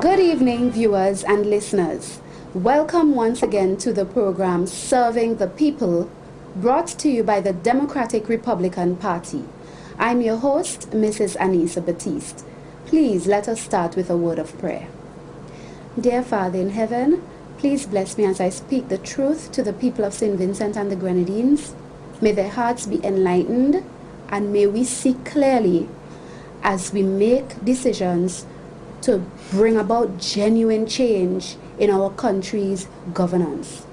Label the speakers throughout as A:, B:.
A: Good evening, viewers and listeners. Welcome once again to the program Serving the People, brought to you by the Democratic Republican Party. I'm your host, Mrs. Anissa Batiste. Please let us start with a word of prayer. Dear Father in heaven, please bless me as I speak the truth to the people of St. Vincent and the Grenadines. May their hearts be enlightened, and may we see clearly as we make decisions to bring about genuine change in our country's governance.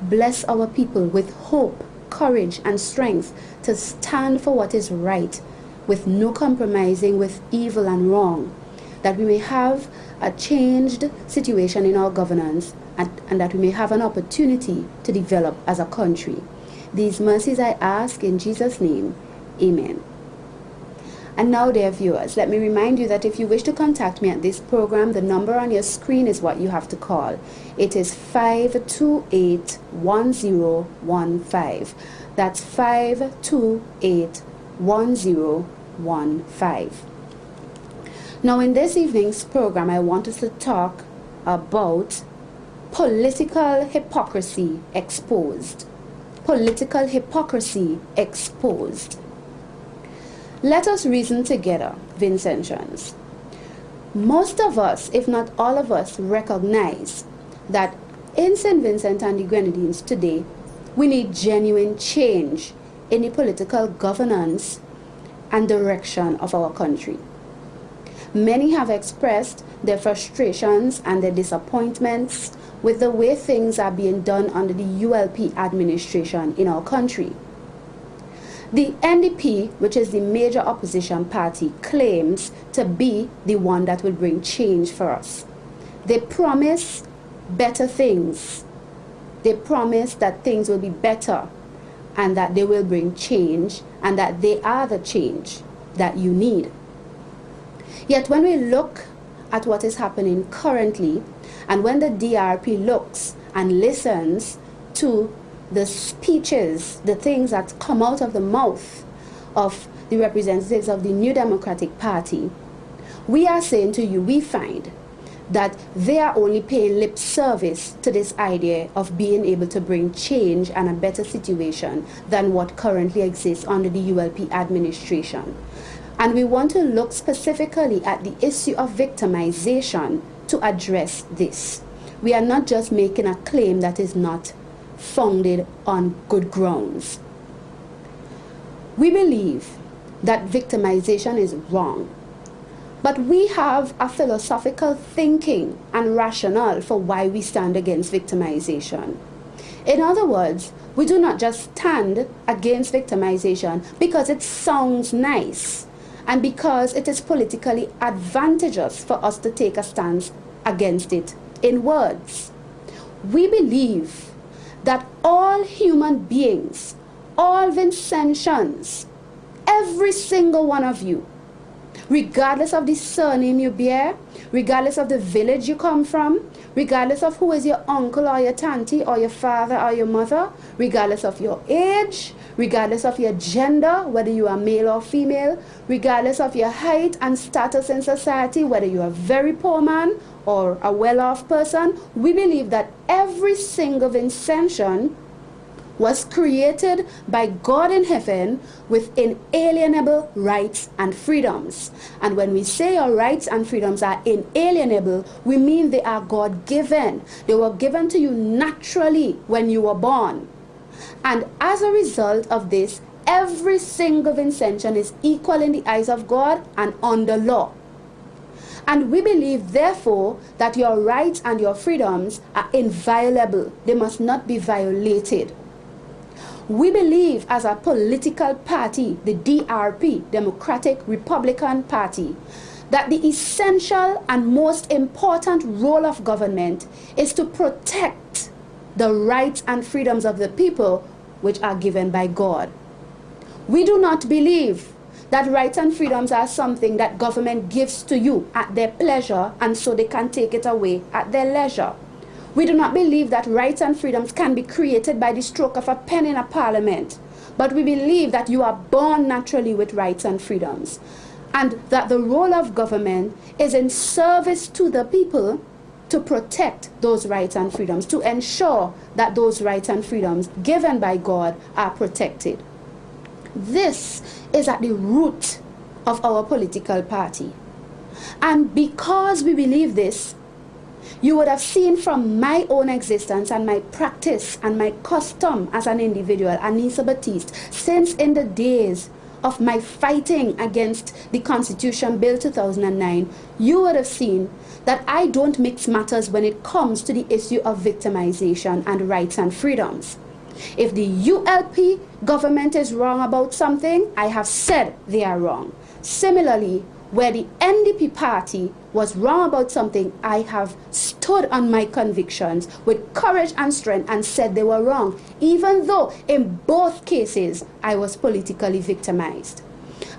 A: Bless our people with hope, courage, and strength to stand for what is right, with no compromising with evil and wrong, that we may have a changed situation in our governance and that we may have an opportunity to develop as a country. These mercies I ask in Jesus' name. Amen. And now, dear viewers, let me remind you that if you wish to contact me at this program, the number on your screen is what you have to call. It is 528-1015. That's 528-1015. Now, in this evening's program, I want us to talk about political hypocrisy exposed. Political hypocrisy exposed. Let us reason together, Vincentians. Most of us, if not all of us, recognize that in St. Vincent and the Grenadines today, we need genuine change in the political governance and direction of our country. Many have expressed their frustrations and their disappointments with the way things are being done under the ULP administration in our country. The NDP, which is the major opposition party, claims to be the one that will bring change for us. They promise better things. They promise that things will be better and that they will bring change and that they are the change that you need. Yet when we look at what is happening currently, and when the DRP looks and listens to the speeches, the things that come out of the mouth of the representatives of the New Democratic Party, we are saying to you, we find that they are only paying lip service to this idea of being able to bring change and a better situation than what currently exists under the ULP administration. And we want to look specifically at the issue of victimization to address this. We are not just making a claim that is not founded on good grounds. We believe that victimization is wrong, but we have a philosophical thinking and rationale for why we stand against victimization. In other words, we do not just stand against victimization because it sounds nice and because it is politically advantageous for us to take a stance against it in words. We believe that all human beings, all Vincentians, every single one of you, regardless of the surname you bear, regardless of the village you come from, regardless of who is your uncle or your auntie or your father or your mother, regardless of your age, regardless of your gender, whether you are male or female, regardless of your height and status in society, whether you are a very poor man or a well-off person, we believe that every single Vincentian was created by God in heaven with inalienable rights and freedoms. And when we say our rights and freedoms are inalienable, we mean they are God-given. They were given to you naturally when you were born. And as a result of this, every single Vincentian is equal in the eyes of God and under law. And we believe, therefore, that your rights and your freedoms are inviolable. They must not be violated. We believe as a political party, the DRP, Democratic Republican Party, that the essential and most important role of government is to protect the rights and freedoms of the people which are given by God. We do not believe that rights and freedoms are something that government gives to you at their pleasure and so they can take it away at their leisure. We do not believe that rights and freedoms can be created by the stroke of a pen in a parliament, but we believe that you are born naturally with rights and freedoms. and that the role of government is in service to the people to protect those rights and freedoms, to ensure that those rights and freedoms given by God are protected. This is at the root of our political party. And because we believe this, you would have seen from my own existence and my practice and my custom as an individual, Anissa Batiste, since in the days of my fighting against the Constitution Bill 2009, you would have seen that I don't mix matters when it comes to the issue of victimization and rights and freedoms. If the ULP government is wrong about something, I have said they are wrong. Similarly, where the NDP party was wrong about something, I have stood on my convictions with courage and strength and said they were wrong, even though in both cases I was politically victimized.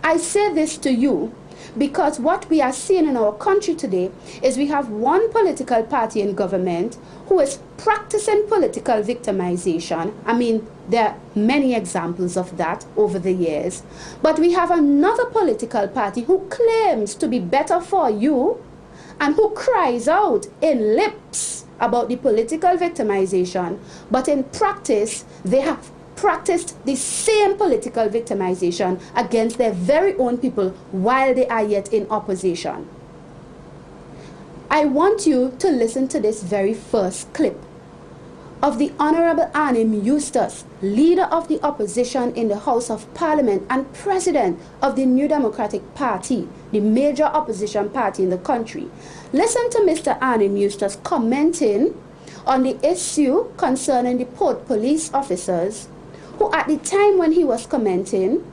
A: I say this to you because what we are seeing in our country today is we have one political party in government who is practicing political victimization. I mean, there are many examples of that over the years. But we have another political party who claims to be better for you and who cries out in lips about the political victimization, but in practice, they have practiced the same political victimization against their very own people while they are yet in opposition. I want you to listen to this very first clip of the Honorable Arnim Eustace, leader of the opposition in the House of Parliament and president of the New Democratic Party, the major opposition party in the country. Listen to Mr. Arnim Eustace commenting on the issue concerning the Port Police officers, who at the time when he was commenting,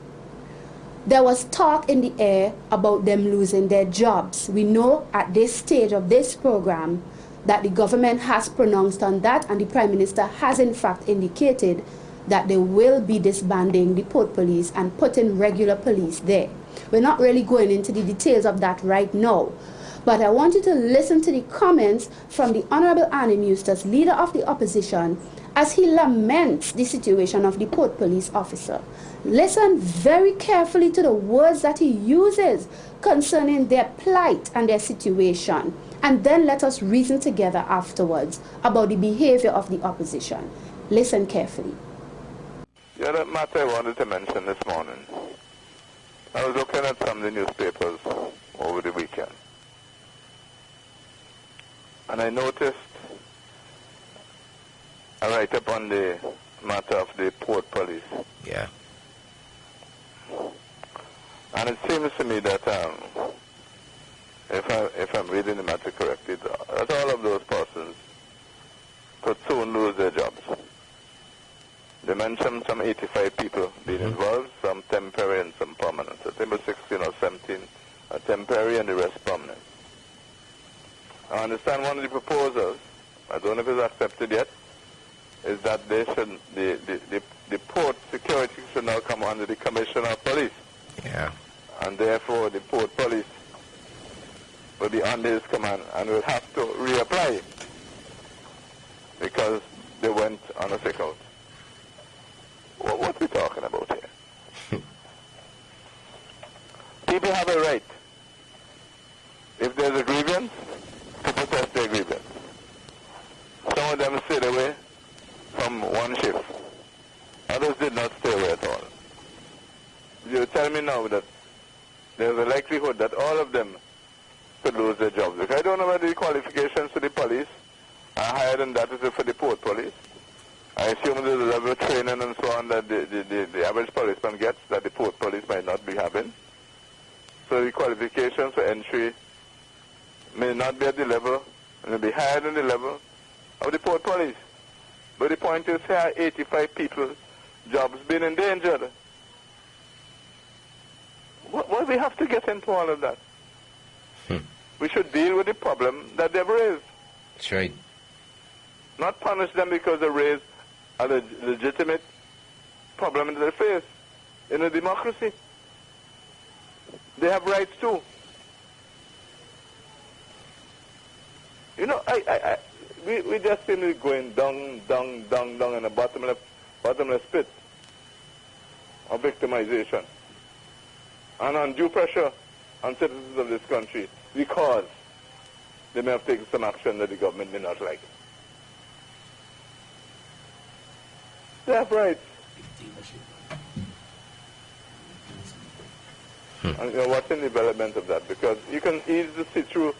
A: there was talk in the air about them losing their jobs. We know at this stage of this program that the government has pronounced on that, and the Prime Minister has in fact indicated that they will be disbanding the Port Police and putting regular police there. We're not really going into the details of that right now, but I want you to listen to the comments from the Honorable Arnim Eustace, leader of the opposition, as he laments the situation of the Port Police officer. Listen very carefully to the words that he uses concerning their plight and their situation, and then let us reason together afterwards about the behavior of the opposition. Listen carefully.
B: The other matter I wanted to mention this morning, I was looking at some of the newspapers over the weekend, and I noticed a write-up on the matter of the Port Police.
C: Yeah.
B: And it seems to me that if I'm reading the matter correctly, that all of those persons could soon lose their jobs. They mentioned some 85 people being involved, some temporary and some permanent. I think about 16 or 17 are temporary and the rest permanent. I understand one of the proposals, I don't know if it's accepted yet, is that they should, the port security should now come under the Commissioner of Police.
C: Yeah.
B: And therefore the Port Police will be under his command and will have to reapply because they went on a sick out. What are we talking about here? People have a right, if there's a grievance, to protest their grievance. Some of them stayed away from one shift. Others did not stay away at all. You tell me now that there's a likelihood that all of them could lose their jobs. Because I don't know whether the qualifications for the police are higher than that for the Port Police. I assume there's a level of training and so on that the average policeman gets that the Port Police might not be having. So the qualifications for entry may not be at the level, and may be higher than the level of the Port Police. But the point is here, 85 people's jobs being endangered. Why we have to get into all of that? We should deal with the problem that they've raised.
C: That's right.
B: Not punish them because they raised a legitimate problem that they face. In a democracy, they have rights too. You know, we just seem to be going down in a bottomless pit of victimization and undue pressure on citizens of this country because they may have taken some action that the government may not like. They have rights. And you're watching the development of that, because you can easily see through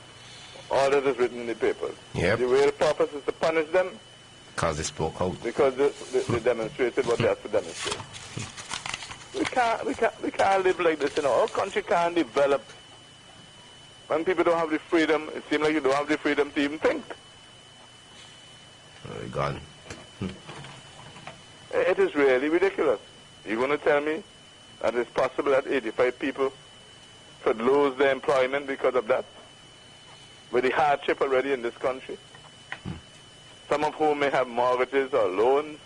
B: all that is written in the papers.
C: Yep.
B: The real purpose is to punish them
C: because they spoke out.
B: because they demonstrated what they have to demonstrate. We can't live like this, you know. Our country can't develop when people don't have the freedom. It seems like you don't have the freedom to even think.
C: Oh, gone.
B: It is really ridiculous. You're going to tell me that it's possible that 85 people could lose their employment because of that? With the hardship already in this country? Some of whom may have mortgages or loans.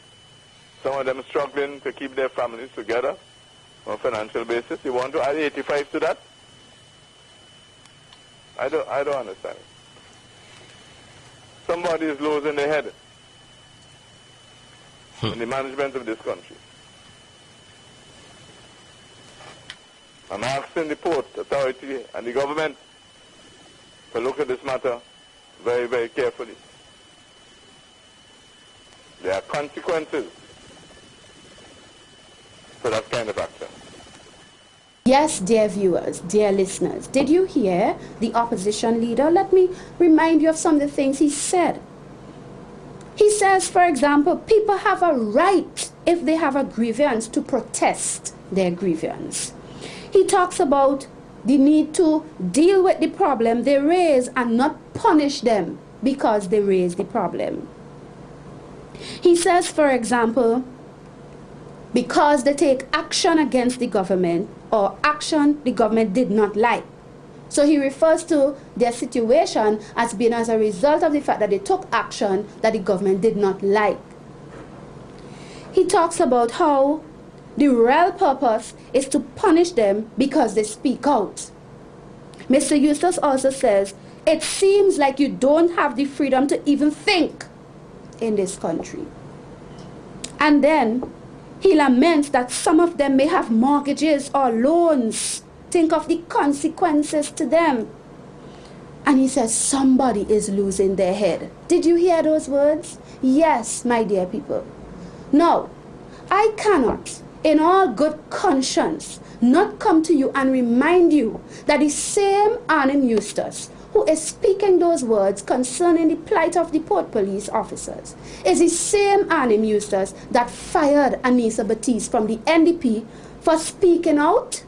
B: Some of them struggling to keep their families together on a financial basis. You want to add 85 to that? I don't understand it. Somebody is losing their head in the management of this country. I'm asking the port authority and the government to look at this matter very, very carefully. There are consequences for that kind of action.
A: Yes, dear viewers, dear listeners, did you hear the opposition leader? Let me remind you of some of the things he said. He says, for example, people have a right, if they have a grievance, to protest their grievance. He talks about the need to deal with the problem they raise and not punish them because they raise the problem. He says, for example, because they take action against the government or action the government did not like. So he refers to their situation as being as a result of the fact that they took action that the government did not like. He talks about how the real purpose is to punish them because they speak out. Mr. Eustace also says, it seems like you don't have the freedom to even think in this country. And then he laments that some of them may have mortgages or loans. Think of the consequences to them. And he says somebody is losing their head. Did you hear those words? Yes, my dear people. Now, I cannot, in all good conscience, not come to you and remind you that the same Arnim Eustace who is speaking those words concerning the plight of the Port Police officers is the same Arnim Eustace that fired Anissa Batiste from the NDP for speaking out,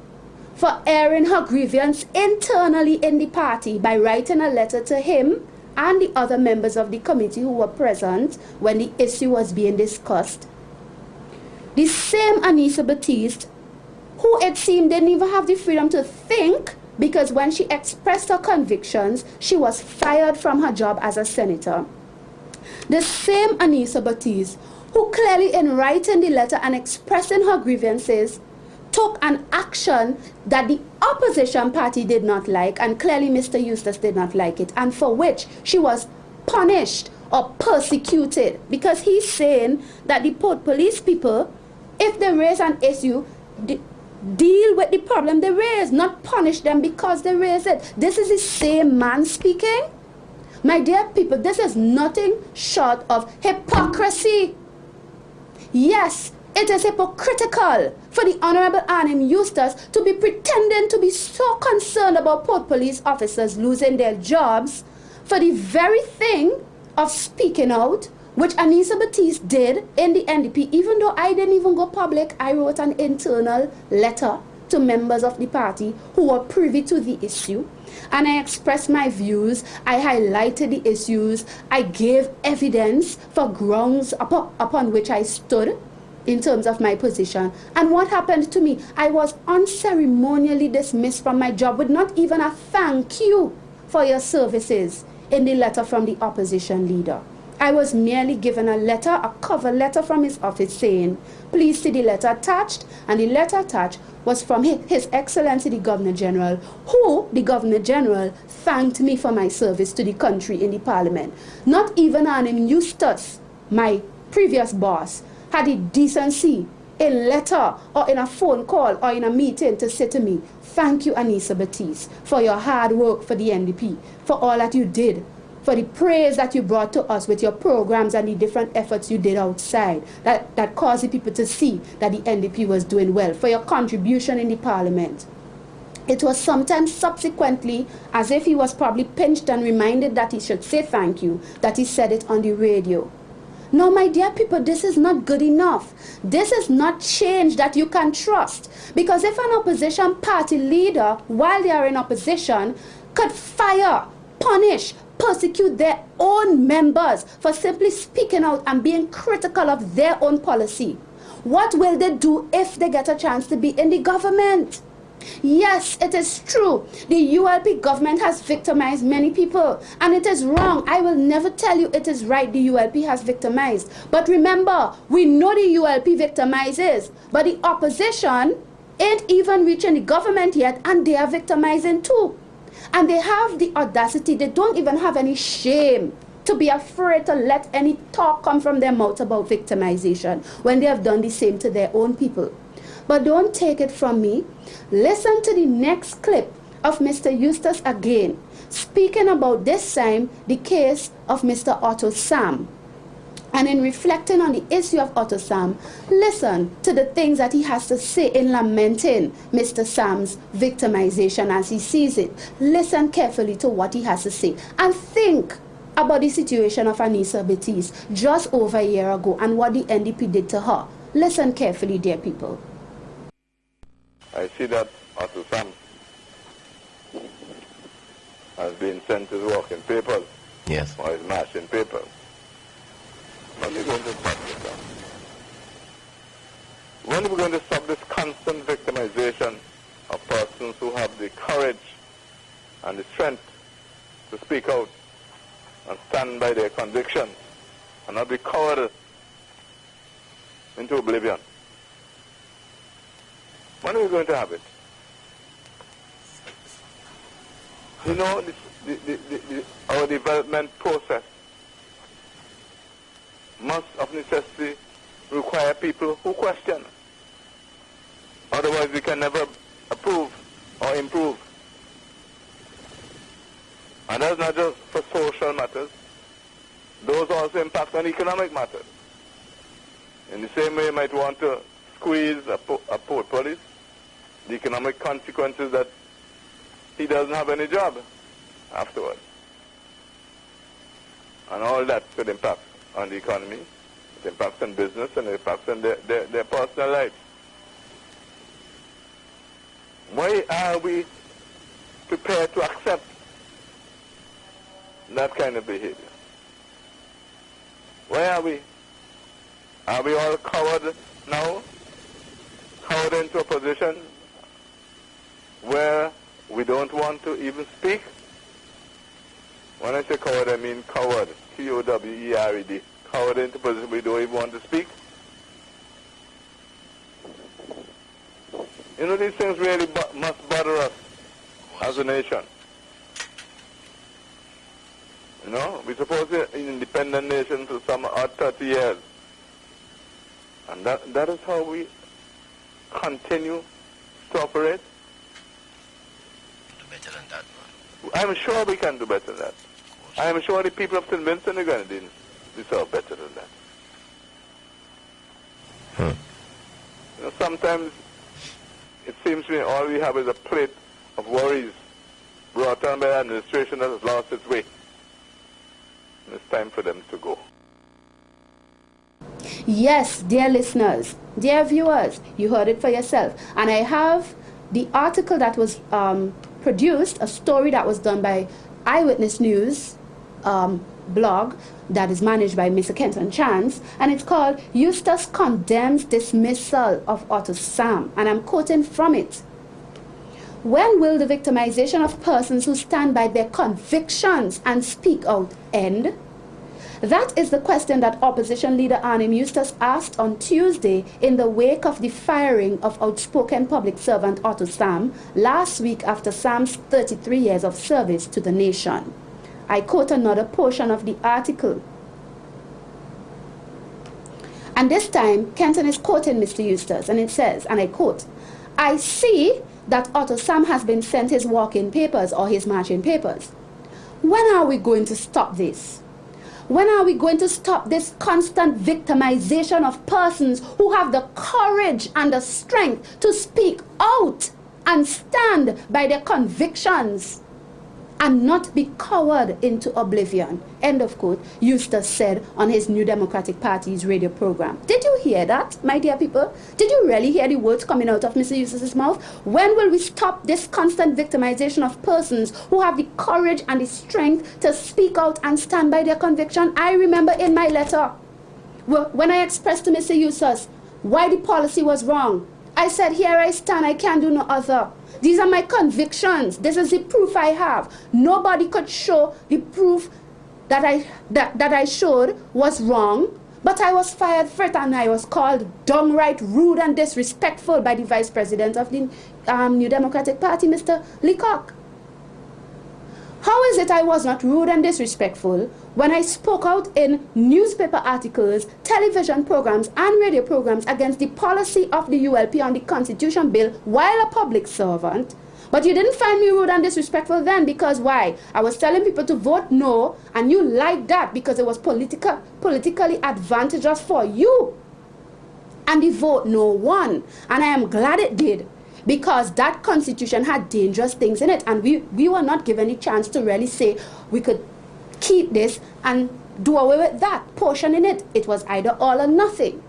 A: for airing her grievance internally in the party by writing a letter to him and the other members of the committee who were present when the issue was being discussed. The same Anissa Batiste, who it seemed didn't even have the freedom to think, because when she expressed her convictions, she was fired from her job as a senator. The same Anissa Batiste, who clearly in writing the letter and expressing her grievances, took an action that the opposition party did not like, and clearly Mr. Eustace did not like it, and for which she was punished or persecuted, because he's saying that the Port Police people, if they raise an issue, deal with the problem they raise, not punish them because they raise it. This is the same man speaking. My dear people, this is nothing short of hypocrisy. Yes, it is hypocritical for the Honorable Arnim Eustace to be pretending to be so concerned about Port Police officers losing their jobs for the very thing of speaking out, which Anissa Batiste did in the NDP. Even though I didn't even go public, I wrote an internal letter to members of the party who were privy to the issue, and I expressed my views. I highlighted the issues. I gave evidence for grounds upon which I stood in terms of my position. And what happened to me? I was unceremonially dismissed from my job with not even a thank you for your services in the letter from the opposition leader. I was merely given a letter, a cover letter from his office saying, please see the letter attached, and the letter attached was from His Excellency the Governor General, who, the Governor General, thanked me for my service to the country in the Parliament. Not even Arnim Eustace, my previous boss, had the decency in letter or in a phone call or in a meeting to say to me, thank you, Anissa Batiste, for your hard work for the NDP, for all that you did, for the praise that you brought to us with your programs and the different efforts you did outside that caused the people to see that the NDP was doing well, for your contribution in the parliament. It was sometimes subsequently, as if he was probably pinched and reminded that he should say thank you, that he said it on the radio. No, my dear people, this is not good enough. This is not change that you can trust. Because if an opposition party leader, while they are in opposition, could fire, punish, persecute their own members for simply speaking out and being critical of their own policy, what will they do if they get a chance to be in the government? Yes, it is true. The ULP government has victimized many people, and it is wrong. I will never tell you it is right the ULP has victimized. But remember, we know the ULP victimizes, but the opposition ain't even reaching the government yet, and they are victimizing too. And they have the audacity, they don't even have any shame to be afraid to let any talk come from their mouth about victimization when they have done the same to their own people. But don't take it from me. Listen to the next clip of Mr. Eustace again, speaking about this time the case of Mr. Otto Sam. And in reflecting on the issue of Otto Sam, listen to the things that he has to say in lamenting Mr. Sam's victimization as he sees it. Listen carefully to what he has to say and think about the situation of Anissa Batiste just over a year ago and what the NDP did to her. Listen carefully, dear people.
B: I see that Otto Sam has been sent to work in papers.
C: Yes.
B: Or is mashing papers. When are we going to stop this? When are we going to stop this constant victimization of persons who have the courage and the strength to speak out and stand by their convictions and not be cowered into oblivion? When are we going to have it? You know, our development process must of necessity require people who question. Otherwise we can never approve or improve. And that's not just for social matters. Those also impact on economic matters. In the same way you might want to squeeze a port police, the economic consequences that he doesn't have any job afterwards. And all that could impact on the economy, it impacts on business, and it impacts on their personal lives. Why are we prepared to accept that kind of behavior? Why are we? Are we all cowered now? Cowered into a position where we don't want to even speak? When I say coward, I mean coward. C-O-W-E-R-E-D. Coward into a position we don't even want to speak. You know, these things really must bother us as a nation. You know, we're supposed to be an independent nation for some odd 30 years. And that is how we continue to operate.
C: Do better than that, man.
B: I'm sure we can do better than that. I am sure the people of St. Vincent and Grenadines deserve better than that. You know, sometimes it seems to me all we have is a plate of worries brought on by an administration that has lost its way. And it's time for them to go.
A: Yes, dear listeners, dear viewers, you heard it for yourself. And I have the article that was produced, a story that was done by Eyewitness News blog that is managed by Mr. Kenton Chance, and it's called Eustace Condemns Dismissal of Otto Sam, and I'm quoting from it. When will the victimization of persons who stand by their convictions and speak out end? That is the question that opposition leader Arnim Eustace asked on Tuesday in the wake of the firing of outspoken public servant Otto Sam last week after Sam's 33 years of service to the nation. I quote another portion of the article. And this time, Kenton is quoting Mr. Eustace, and it says, and I quote, "I see that Otto Sam has been sent his walk-in papers or his marching papers. When are we going to stop this? When are we going to stop this constant victimization of persons who have the courage and the strength to speak out and stand by their convictions and not be cowered into oblivion?" End of quote, Eustace said on his New Democratic Party's radio program. Did you hear that, my dear people? Did you really hear the words coming out of Mr. Eustace's mouth? When will we stop this constant victimization of persons who have the courage and the strength to speak out and stand by their conviction? I remember in my letter, when I expressed to Mr. Eustace why the policy was wrong, I said, here I stand, I can't do no other. These are my convictions. This is the proof I have. Nobody could show the proof that I showed was wrong, but I was fired for it, and I was called downright rude and disrespectful by the Vice President of the New Democratic Party, Mr. Leacock. How is it I was not rude and disrespectful when I spoke out in newspaper articles, television programs, and radio programs against the policy of the ULP on the Constitution Bill while a public servant? But you didn't find me rude and disrespectful then, because why? I was telling people to vote no, and you liked that because it was politically advantageous for you. And the vote no won, and I am glad it did, because that constitution had dangerous things in it, and we were not given a chance to really say we could keep this and do away with that portion in it. It was either all or nothing.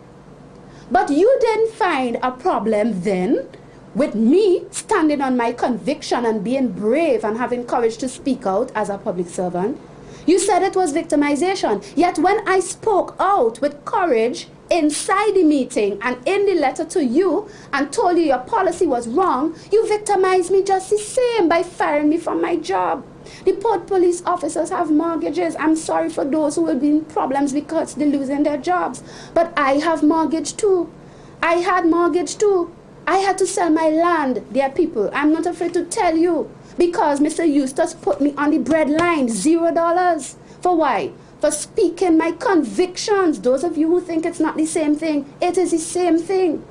A: But you didn't find a problem then with me standing on my conviction and being brave and having courage to speak out as a public servant. You said it was victimization. Yet when I spoke out with courage inside the meeting and in the letter to you and told you your policy was wrong, you victimized me just the same by firing me from my job. The Port police officers have mortgages. I'm sorry for those who will be in problems because they're losing their jobs. But I have mortgage too. I had mortgage too. I had to sell my land, dear people. I'm not afraid to tell you. Because Mr. Eustace put me on the breadline, $0. For why? For speaking my convictions. Those of you who think it's not the same thing, it is the same thing.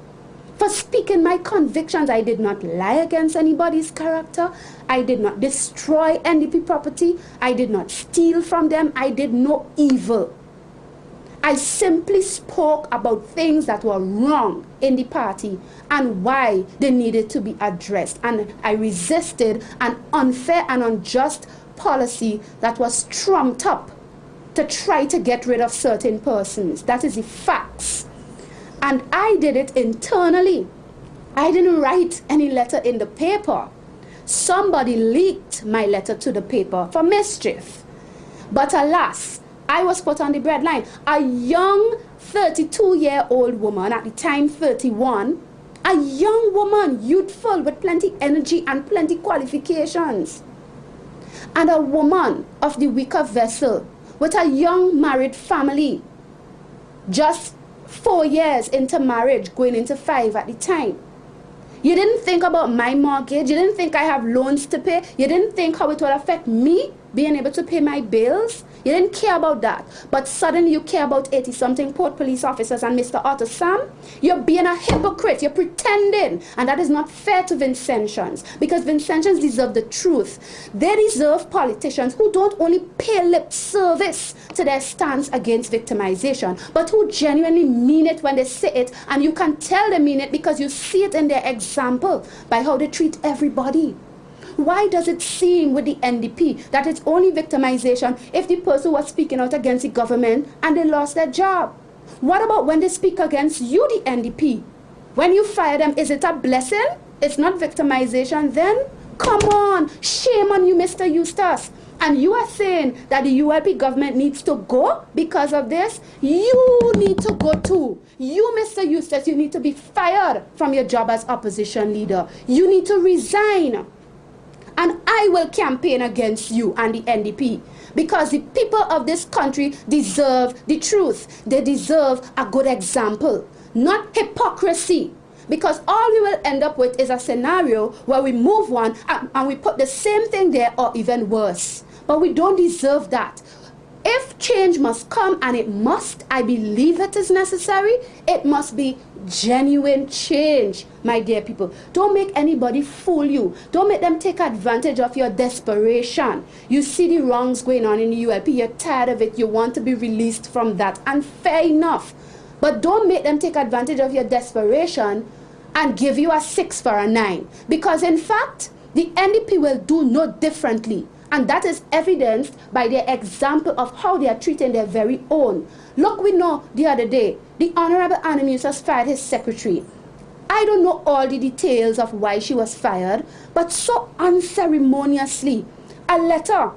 A: For speaking my convictions, I did not lie against anybody's character. I did not destroy NDP property. I did not steal from them. I did no evil. I simply spoke about things that were wrong in the party and why they needed to be addressed. And I resisted an unfair and unjust policy that was trumped up to try to get rid of certain persons. That is the facts. And I did it internally. I didn't write any letter in the paper. Somebody leaked my letter to the paper for mischief. But alas, I was put on the breadline. A young 32-year-old woman, at the time 31, a young woman, youthful, with plenty energy and plenty qualifications. And a woman of the weaker vessel, with a young married family, just 4 years into marriage, going into 5 at the time. You didn't think about my mortgage. You didn't think I have loans to pay. You didn't think how it will affect me being able to pay my bills. You didn't care about that. But suddenly you care about 80-something Port police officers and Mr. Otto Sam. You're being a hypocrite. You're pretending. And that is not fair to Vincentians, because Vincentians deserve the truth. They deserve politicians who don't only pay lip service to their stance against victimization, but who genuinely mean it when they say it. And you can tell they mean it because you see it in their example by how they treat everybody. Why does it seem with the NDP that it's only victimization if the person was speaking out against the government and they lost their job? What about when they speak against you, the NDP? When you fire them, is it a blessing? It's not victimization then? Come on, shame on you, Mr. Eustace. And you are saying that the ULP government needs to go because of this? You need to go too. You, Mr. Eustace, you need to be fired from your job as opposition leader. You need to resign. And I will campaign against you and the NDP, because the people of this country deserve the truth. They deserve a good example, not hypocrisy. Because all we will end up with is a scenario where we move one and we put the same thing there or even worse. But we don't deserve that. if change must come, and it must, I believe it is necessary, it must be genuine change, my dear people. Don't make anybody fool you. Don't make them take advantage of your desperation. You see the wrongs going on in the ULP, you're tired of it, you want to be released from that, and fair enough. But don't make them take advantage of your desperation and give you a 6 for a 9. Because in fact, the NDP will do no differently. And that is evidenced by their example of how they are treating their very own. Look, we know the other day, the Honorable Annie Musa fired his secretary. I don't know all the details of why she was fired, but so unceremoniously, a letter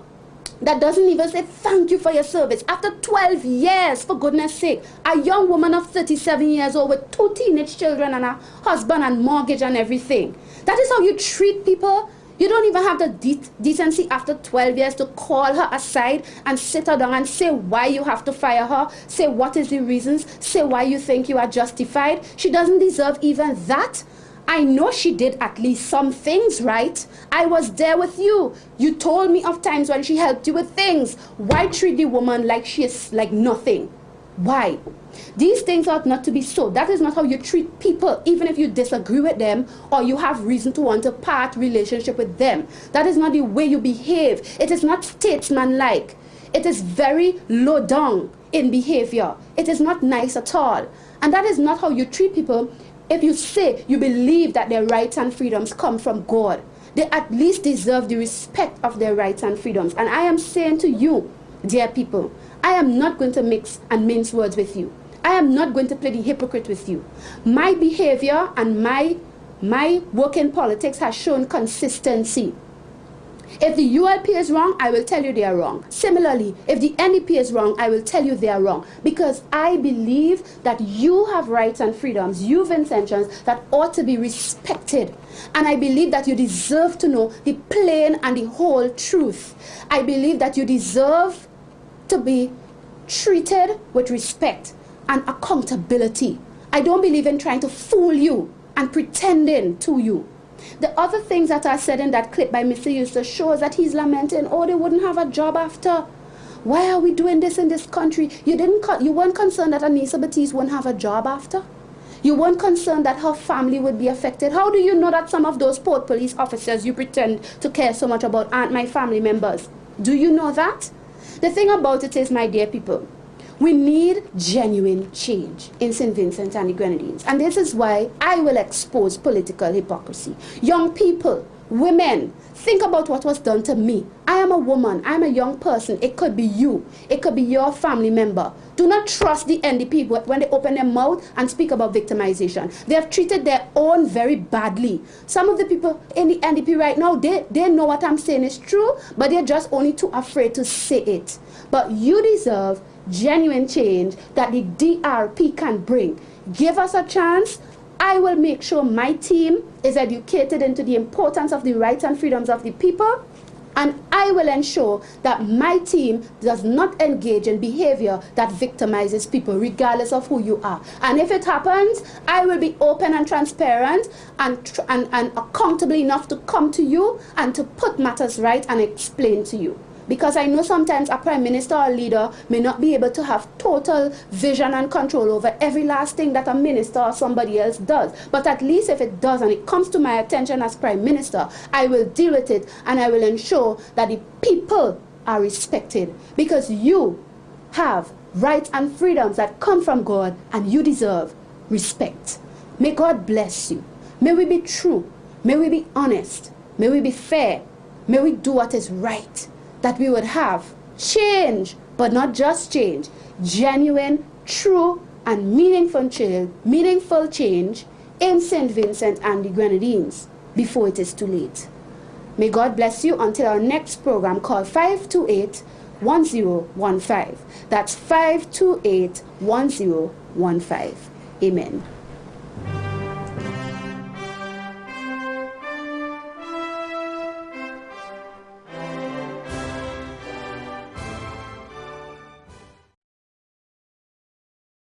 A: that doesn't even say thank you for your service. After 12 years, for goodness sake, a young woman of 37 years old with 2 teenage children and a husband and mortgage and everything. That is how you treat people? You don't even have the decency after 12 years to call her aside and sit her down and say why you have to fire her, say what is the reasons, say why you think you are justified. She doesn't deserve even that. I know she did at least some things right. I was there with you. You told me of times when she helped you with things. Why treat the woman like she is like nothing? Why? These things ought not to be so. That is not how you treat people, even if you disagree with them or you have reason to want to part relationship with them. That is not the way you behave. It is not statesmanlike. It is very low down in behavior. It is not nice at all. And that is not how you treat people. If you say you believe that their rights and freedoms come from God, they at least deserve the respect of their rights and freedoms. And I am saying to you, dear people, I am not going to mix and mince words with you. I am not going to play the hypocrite with you. My behavior and my work in politics has shown consistency. If the ULP is wrong, I will tell you they are wrong. Similarly, if the NDP is wrong, I will tell you they are wrong. Because I believe that you have rights and freedoms, you Vincentians, that ought to be respected. And I believe that you deserve to know the plain and the whole truth. I believe that you deserve to be treated with respect and accountability. I don't believe in trying to fool you and pretending to you. The other things that are said in that clip by Mr. Eustace shows that he's lamenting, oh, they wouldn't have a job after. Why are we doing this in this country? You weren't concerned that Anissa Batiste wouldn't have a job after? You weren't concerned that her family would be affected? How do you know that some of those Port Police officers you pretend to care so much about aren't my family members? Do you know that? The thing about it is, my dear people, we need genuine change in St. Vincent and the Grenadines. And this is why I will expose political hypocrisy. Young people, women, think about what was done to me. I am a woman. I am a young person. It could be you. It could be your family member. Do not trust the NDP when they open their mouth and speak about victimization. They have treated their own very badly. Some of the people in the NDP right now, they know what I'm saying is true, but they're just only too afraid to say it. But you deserve genuine change that the DRP can bring. Give us a chance. I will make sure my team is educated into the importance of the rights and freedoms of the people, and I will ensure that my team does not engage in behavior that victimizes people, regardless of who you are. And if it happens, I will be open and transparent and accountable enough to come to you and to put matters right and explain to you. Because I know sometimes a prime minister or leader may not be able to have total vision and control over every last thing that a minister or somebody else does. But at least if it does and it comes to my attention as prime minister, I will deal with it and I will ensure that the people are respected. Because you have rights and freedoms that come from God and you deserve respect. May God bless you. May we be true. May we be honest. May we be fair. May we do what is right. That we would have change, but not just change, genuine, true, and meaningful change in St. Vincent and the Grenadines before it is too late. May God bless you until our next program called 528-1015. That's 528-1015. Amen.